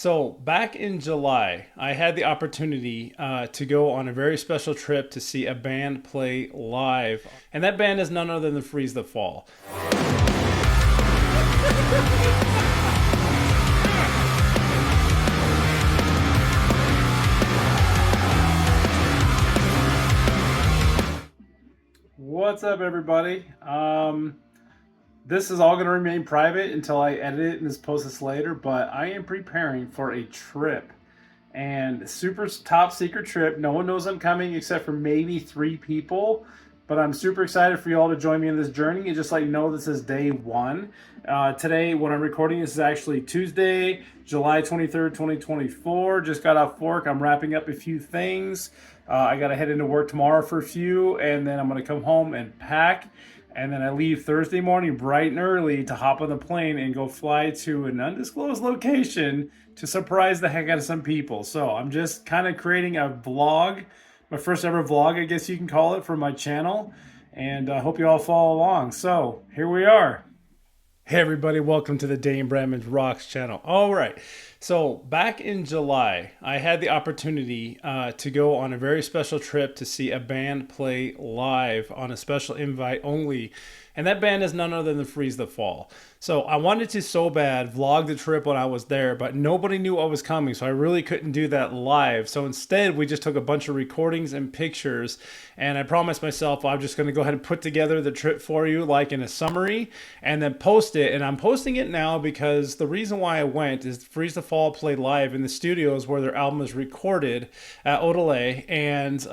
So back in July, I had the opportunity to go on a very special trip to see a band play live, and that band is none other than the Freeze the Fall. What's up, everybody? This is all going to remain private until I edit it and just post this later, but I am preparing for a trip, and super top secret trip. No one knows I'm coming except for maybe 3 people, but I'm super excited for you all to join me in this journey. And just know this is day 1. Today, when I'm recording, this is actually Tuesday, July 23rd, 2024. Just got off work. I'm wrapping up a few things. I got to head into work tomorrow for a few, and then I'm going to come home and pack. And then I leave Thursday morning bright and early to hop on the plane and go fly to an undisclosed location to surprise the heck out of some people. So I'm just kind of creating a vlog, my first ever vlog, I guess you can call it, for my channel. And I hope you all follow along. So here we are. Hey everybody, welcome to the DaneBramageROCKS channel. All right, so back in July, I had the opportunity to go on a very special trip to see a band play live on a special invite only, and that band is none other than Freeze the Fall. So I wanted to so bad vlog the trip when I was there, but nobody knew I was coming, so I really couldn't do that live. So instead, we just took a bunch of recordings and pictures, and I promised myself I'm just going to go ahead and put together the trip for you, like in a summary, and then post it. And I'm posting it now because the reason why I went is Freeze the Fall played live in the studios where their album was recorded at Odelay, and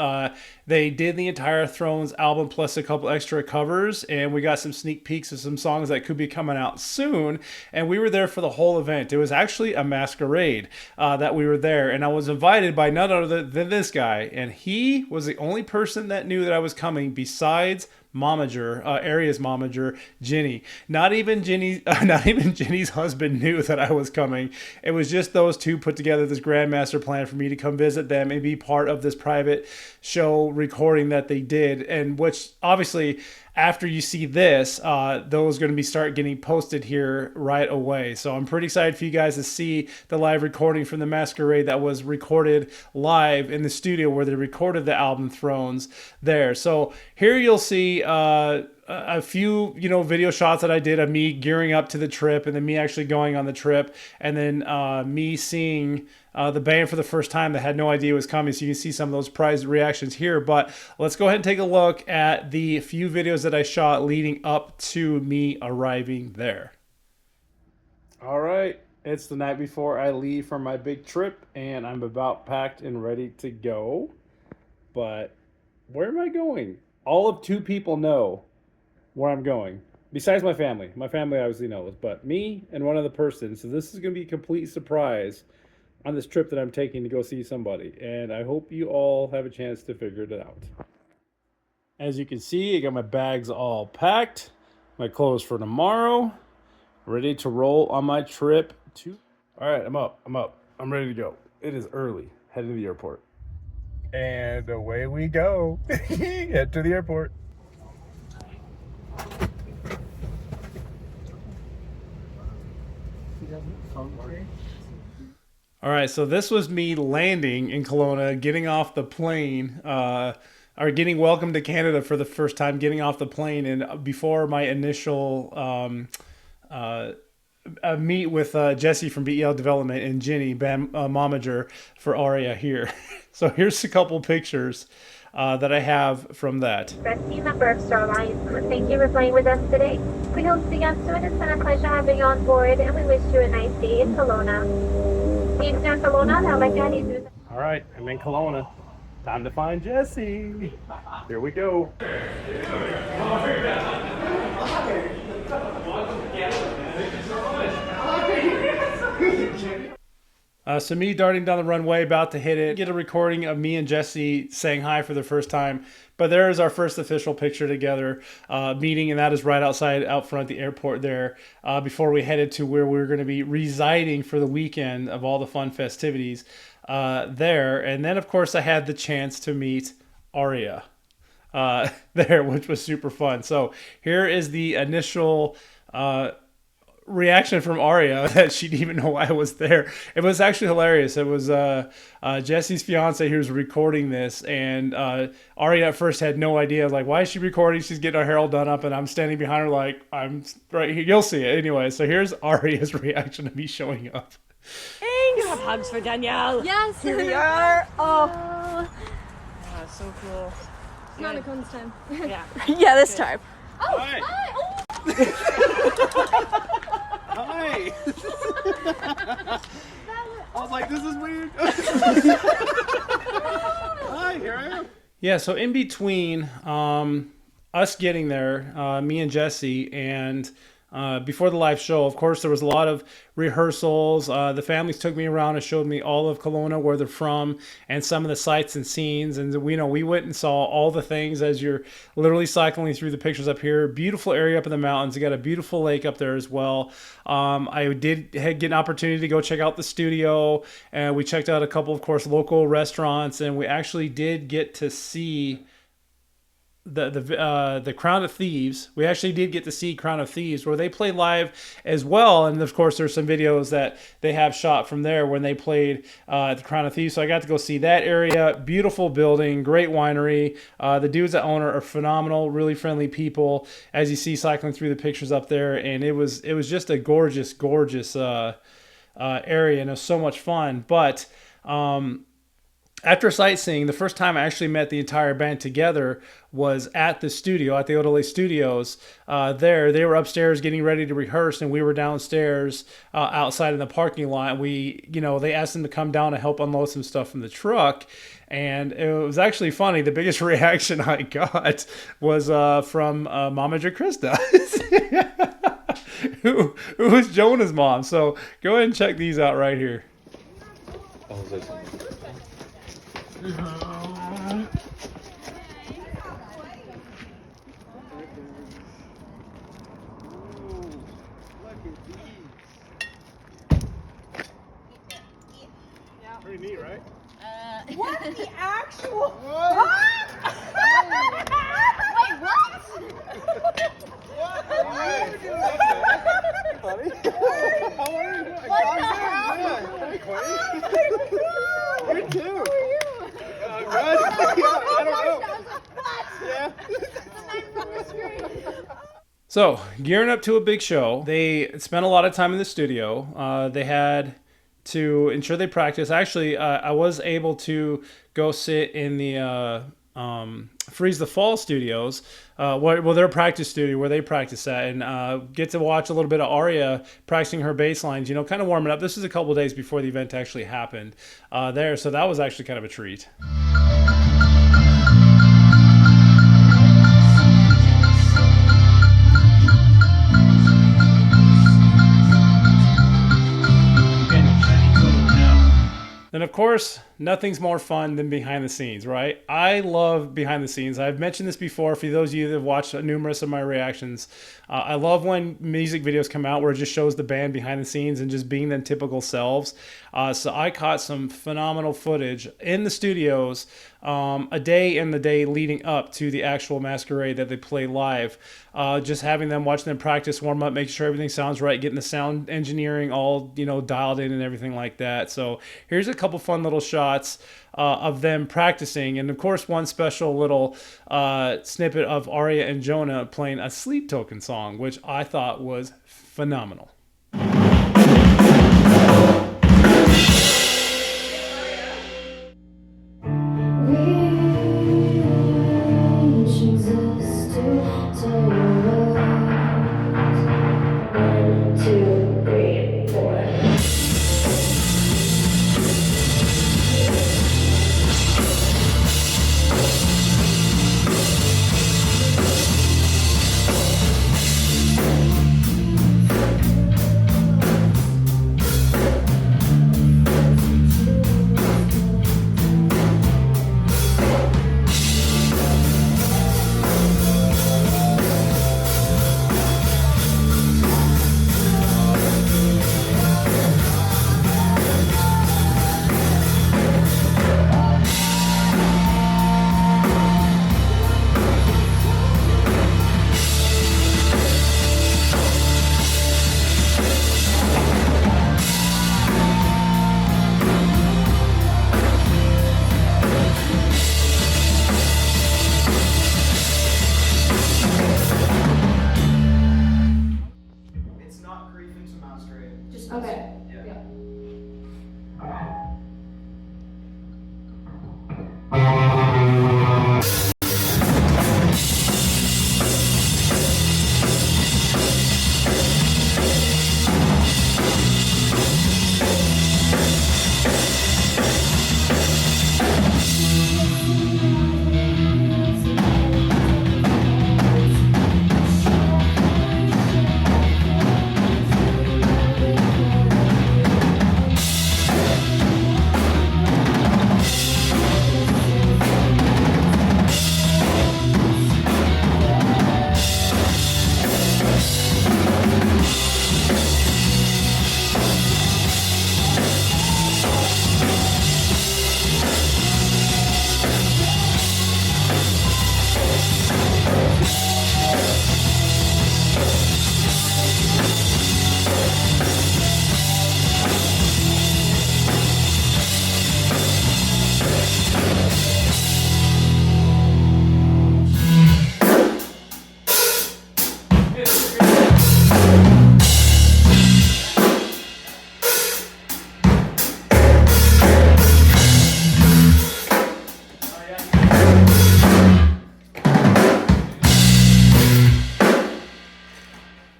they did the entire Thrones album plus a couple extra covers, and we got some sneak peeks of some songs that could be coming out soon, and we were there for the whole event. It was actually a masquerade that we were there, and I was invited by none other than this guy, and he was the only person that knew that I was coming besides Area's momager, Ginny. Not even Ginny's husband knew that I was coming. It was just those two put together this grandmaster plan for me to come visit them and be part of this private show recording that they did, and which obviously, after you see this, those are going to start getting posted here right away. So I'm pretty excited for you guys to see the live recording from the Masquerade that was recorded live in the studio where they recorded the album Thrones there. So here you'll see a few, video shots that I did of me gearing up to the trip, and then me actually going on the trip, and then me seeing the band for the first time that had no idea it was coming. So you can see some of those prized reactions here. But let's go ahead and take a look at the few videos that I shot leading up to me arriving there. All right, it's the night before I leave for my big trip, and I'm about packed and ready to go. But where am I going? All of 2 people know where I'm going, besides my family. My family obviously knows, but me and one other person. So this is going to be a complete surprise on this trip that I'm taking to go see somebody, and I hope you all have a chance to figure it out. As you can see, I got my bags all packed, my clothes for tomorrow, ready to roll on my trip to... All right, I'm up, I'm ready to go. It is early, heading to the airport. And away we go. Head to the airport. All right, so this was me landing in Kelowna, getting off the plane, or getting welcomed to Canada for the first time, getting off the plane, and before my initial meet with Jesse from BEL Development and Ginny, momager for Aria here. So here's a couple pictures that I have from that. Rescue member of Starline, thank you for flying with us today. We hope to see you soon. It's been a pleasure having you on board, and we wish you a nice day in Kelowna. All right, I'm in Kelowna. Time to find Jesse. Here we go. So me darting down the runway, about to hit it, get a recording of me and Jesse saying hi for the first time. But there is our first official picture together, meeting, and that is right outside, out front the airport there, before we headed to where we were going to be residing for the weekend of all the fun festivities there. And then, of course, I had the chance to meet Aria there, which was super fun. So here is the initial reaction from Aria that she didn't even know I was there. It was actually hilarious. It was Jesse's fiance who was recording this, and Aria at first had no idea. Like, why is she recording? She's getting her hair all done up, and I'm standing behind her like, I'm right here. You'll see it anyway. So here's Aria's reaction to me showing up. Thanks. You have hugs for Danielle. Yes. Here we are. Oh. Yeah, so cool. It's not a Cone's time. Yeah. Yeah, this time. Oh, hi. Hi. I was like, this is weird. Hi, here I am. Yeah, so in between us getting there, me and Jesse, and before the live show, of course, there was a lot of rehearsals. The families took me around and showed me all of Kelowna, where they're from, and some of the sights and scenes. And we went and saw all the things as you're literally cycling through the pictures up here. Beautiful area up in the mountains. You got a beautiful lake up there as well. I did get an opportunity to go check out the studio, and we checked out a couple, of course, local restaurants, and we actually did get to see the Crown of Thieves. We actually did get to see Crown of Thieves, where they played live as well, and of course there's some videos that they have shot from there when they played the Crown of Thieves. So I got to go see that area. Beautiful building, great winery. The dudes that own it are phenomenal, really friendly people, as you see cycling through the pictures up there. And it was just a gorgeous area, and it was so much fun. But after sightseeing, the first time I actually met the entire band together was at the studio, at the Odelay Studios. There, they were upstairs getting ready to rehearse, and we were downstairs outside in the parking lot. They asked them to come down to help unload some stuff from the truck, and it was actually funny. The biggest reaction I got was from Mama Krista, who was Jonah's mom. So go ahead and check these out right here. Pretty neat, right? What the actual? Wait, what? How are you doing? What the hell? You too. Who are you? Good. I don't know. Yeah. So, gearing up to a big show, they spent a lot of time in the studio. They had to ensure they practice. Actually, I was able to go sit in the Freeze the Fall studios, their practice studio where they practice at, and get to watch a little bit of Aria practicing her bass lines, kind of warming up. This is a couple days before the event actually happened there, so that was actually kind of a treat. And of course, nothing's more fun than behind the scenes, right? I love behind the scenes. I've mentioned this before for those of you that have watched numerous of my reactions. I love when music videos come out where it just shows the band behind the scenes and just being their typical selves. So I caught some phenomenal footage in the studios a day in the day leading up to the actual Masquerade that they play live. Just having them, watching them practice, warm up, making sure everything sounds right, getting the sound engineering all dialed in and everything like that. So here's a couple fun little shots of them practicing, and of course one special little snippet of Aria and Jonah playing a Sleep Token song, which I thought was phenomenal.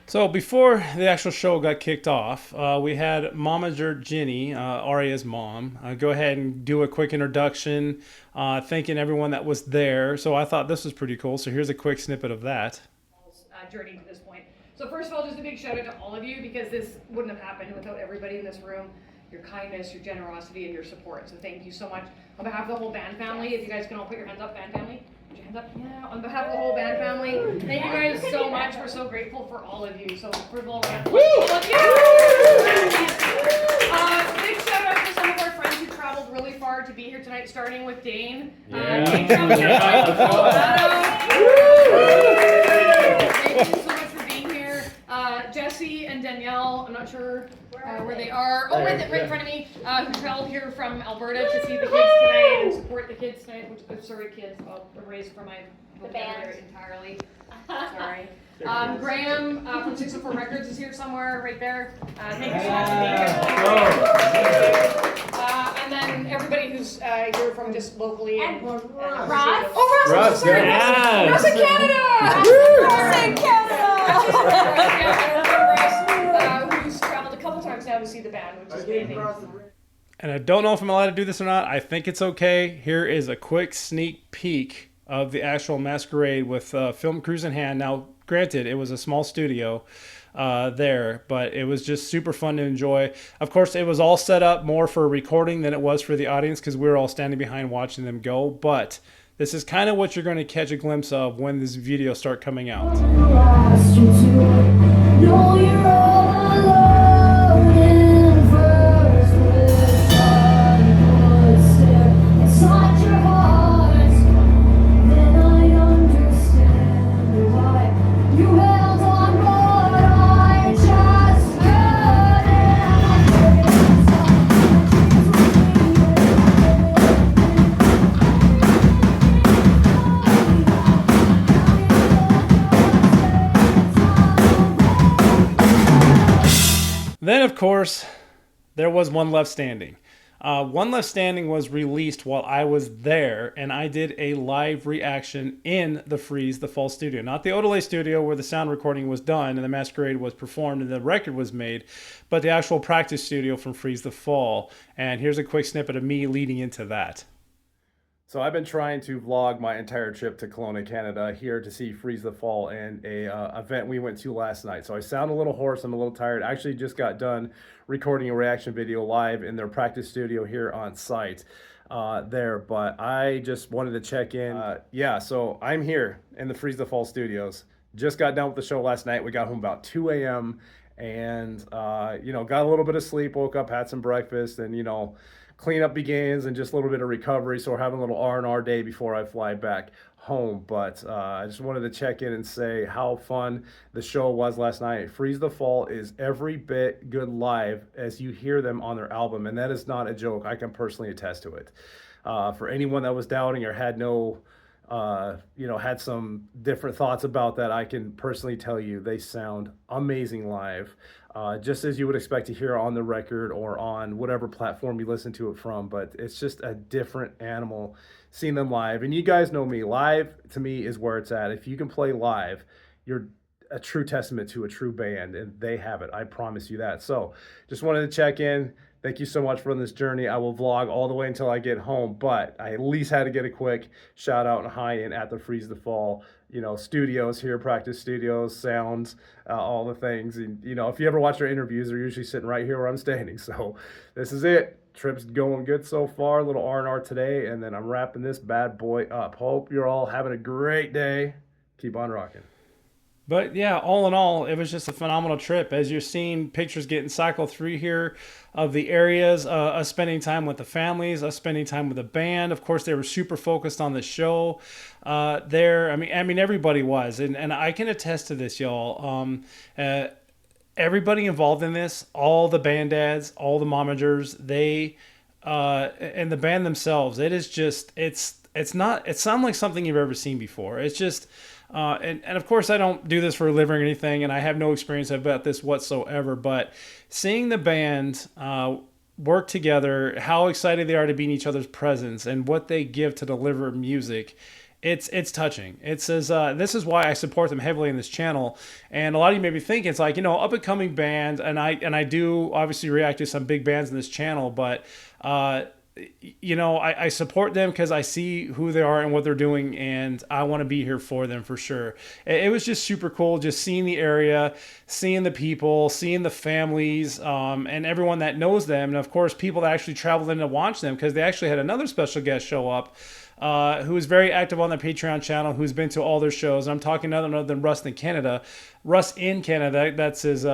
So before the actual show got kicked off, we had Momager Ginny, Aria's mom, go ahead and do a quick introduction, thanking everyone that was there. So I thought this was pretty cool. So here's a quick snippet of that. Journey to this point. So first of all, just a big shout out to all of you, because this wouldn't have happened without everybody in this room, your kindness, your generosity, and your support. So thank you so much. On behalf of the whole band family, if you guys can all put your hands up, band family. Put your hands up. Yeah, on behalf of the whole band family, thank you guys so much. We're so grateful for all of you. So first of all, round of applause to all of you. Big shout out to some of our friends who traveled really far to be here tonight, starting with Dane. Dane traveled to Colorado. Thank you so much for being here. Jesse and Danielle, I'm not sure where they are. Oh, right in front of me, who traveled here from Alberta to see the kids tonight and support the kids tonight. Which, sorry, kids, I'll erase from my vocabulary entirely. Sorry. Graham from 604 Records is here somewhere, right there. Thank you so much for being here. And then everybody who's here from just locally. And Ross. Oh, Ross! Yes. Ross in Canada! Ross in Canada! Ross, who's traveled a couple times now to see the band, which is amazing. And I don't know if I'm allowed to do this or not. I think it's okay. Here is a quick sneak peek of the actual Masquerade with film crews in hand. Now, granted, it was a small studio there, but it was just super fun to enjoy. Of course, it was all set up more for recording than it was for the audience, because we were all standing behind watching them go. But this is kind of what you're going to catch a glimpse of when this video start coming out. Then, of course, there was One Left Standing. One Left Standing was released while I was there, and I did a live reaction in the Freeze the Fall studio. Not the Odelay studio where the sound recording was done and the Masquerade was performed and the record was made, but the actual practice studio from Freeze the Fall. And here's a quick snippet of me leading into that. So I've been trying to vlog my entire trip to Kelowna, Canada, here to see Freeze the Fall and a event we went to last night. So I sound a little hoarse, I'm a little tired. I actually just got done recording a reaction video live in their practice studio here on site there, but I just wanted to check in. Yeah, so I'm here in the Freeze the Fall studios. Just got done with the show last night. We got home about 2 a.m. and, you know, got a little bit of sleep, woke up, had some breakfast, and, you know, cleanup begins and just a little bit of recovery. So we're having a little R&R day before I fly back home. But I just wanted to check in and say how fun the show was last night. Freeze the Fall is every bit good live as you hear them on their album. And that is not a joke. I can personally attest to it. For anyone that was doubting or had no, you know, had some different thoughts about that, I can personally tell you they sound amazing live. Just as you would expect to hear on the record or on whatever platform you listen to it from, but it's just a different animal seeing them live. And you guys know me, live to me is where it's at. If you can play live, you're a true testament to a true band, and they have it. I promise you that. So just wanted to check in. Thank you so much for this journey. I will vlog all the way until I get home, but I at least had to get a quick shout out and hi in at the Freeze the Fall, you know, studios here, practice studios, sounds, all the things. And, you know, if you ever watch their interviews, they're usually sitting right here where I'm standing. So this is it. Trip's going good so far. A little R&R today, and then I'm wrapping this bad boy up. Hope you're all having a great day. Keep on rocking. But yeah, all in all, it was just a phenomenal trip. As you're seeing pictures getting cycled through here of the areas, us spending time with the families, us spending time with the band. Of course, they were super focused on the show there. I mean, everybody was, and I can attest to this, y'all. Everybody involved in this, all the band dads, all the momagers, they and the band themselves. It is just, it sounds like something you've ever seen before. It's just. And of course, I don't do this for a living or anything, and I have no experience about this whatsoever, but seeing the band work together, how excited they are to be in each other's presence, and what they give to deliver music, it's touching. It says this is why I support them heavily in this channel. And a lot of you may be thinking it's like, you know, up and coming band, and I do obviously react to some big bands in this channel, but you know, I support them because I see who they are and what they're doing, and I want to be here for them for sure. It was just super cool just seeing the area, seeing the people, seeing the families, and everyone that knows them, and of course people that actually traveled in to watch them, because they actually had another special guest show up who is very active on their Patreon channel, who's been to all their shows. And I'm talking none other than Russ in Canada. Russ in Canada, that's his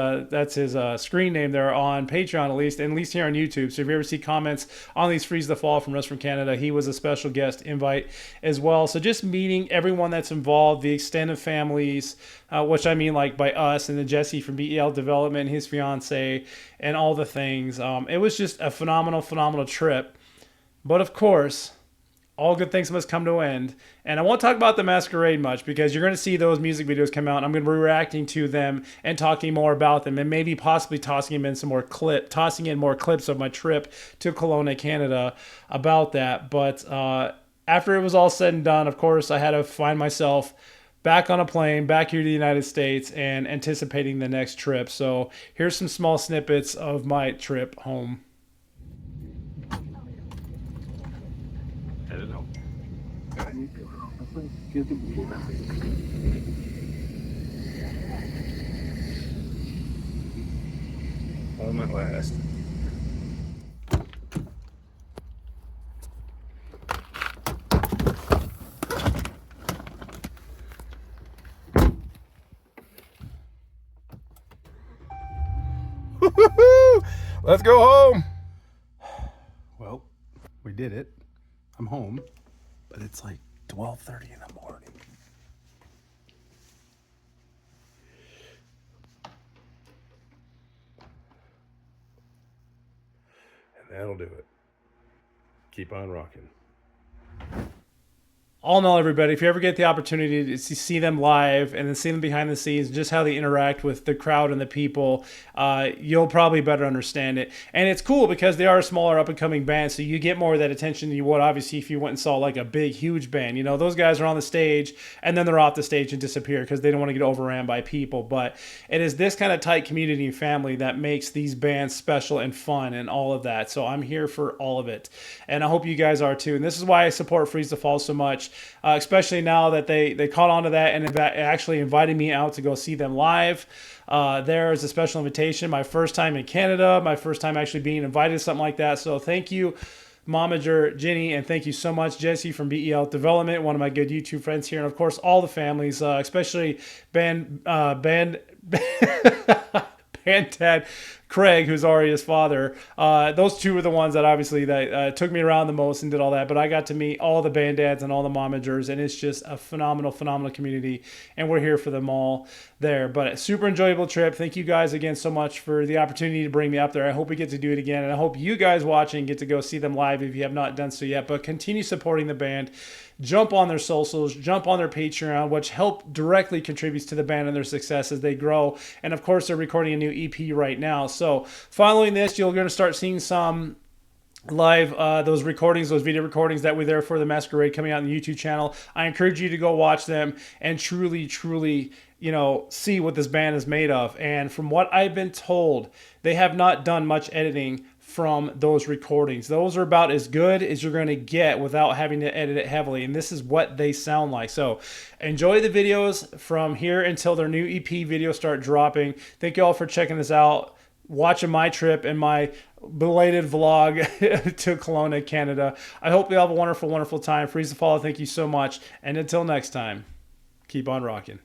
screen name there on Patreon, at least here on YouTube. So if you ever see comments on these Freeze the Fall from Russ from Canada, he was a special guest invite as well. So just meeting everyone that's involved, the extended families, which I mean like by us, and then Jesse from BEL Development, his fiance, and all the things. It was just a phenomenal trip. But of course, all good things must come to an end. And I won't talk about the Masquerade much, because you're going to see those music videos come out, and I'm going to be reacting to them and talking more about them, and maybe possibly tossing in more clips of my trip to Kelowna, Canada about that. But after it was all said and done, of course, I had to find myself back on a plane, back here to the United States, and anticipating the next trip. So here's some small snippets of my trip home. On my last. Let's go home. Well, we did it. I'm home, but it's like 12:30 in the morning. And that'll do it. Keep on rocking. All in all, everybody, if you ever get the opportunity to see them live and then see them behind the scenes, just how they interact with the crowd and the people, you'll probably better understand it. And it's cool because they are a smaller up-and-coming band, so you get more of that attention than you would, obviously, if you went and saw like a big, huge band. You know, those guys are on the stage, and then they're off the stage and disappear because they don't want to get overran by people. But it is this kind of tight community and family that makes these bands special and fun and all of that. So I'm here for all of it. And I hope you guys are too. And this is why I support Freeze the Fall so much. Especially now that they caught on to that and actually invited me out to go see them live. There is a special invitation. My first time in Canada, my first time actually being invited to something like that. So thank you, Momager, Ginny, and thank you so much, Jesse from BEL Development, one of my good YouTube friends here, and of course all the families, especially Bandad Craig, who's already his father. Those two were the ones that obviously that took me around the most and did all that. But I got to meet all the Bandads and all the Momagers, and it's just a phenomenal community, and we're here for them all there. But a super enjoyable trip. Thank you guys again so much for the opportunity to bring me up there. I hope we get to do it again, and I hope you guys watching get to go see them live if you have not done so yet. But continue supporting the band. Jump on their socials, jump on their Patreon, which help directly contributes to the band and their success as they grow. And of course, they're recording a new EP right now. So following this, you're going to start seeing some live those video recordings that were there for the Masquerade coming out on the YouTube channel. I encourage you to go watch them and truly, you know, see what this band is made of. And from what I've been told, they have not done much editing from those recordings. Those are about as good as you're going to get without having to edit it heavily, and this is what they sound like. So enjoy the videos from here until their new EP videos start dropping. Thank you all for checking this out, watching my trip and my belated vlog to Kelowna, Canada. I hope you have a wonderful time. Freeze the Fall, thank you so much, and until next time, keep on rocking.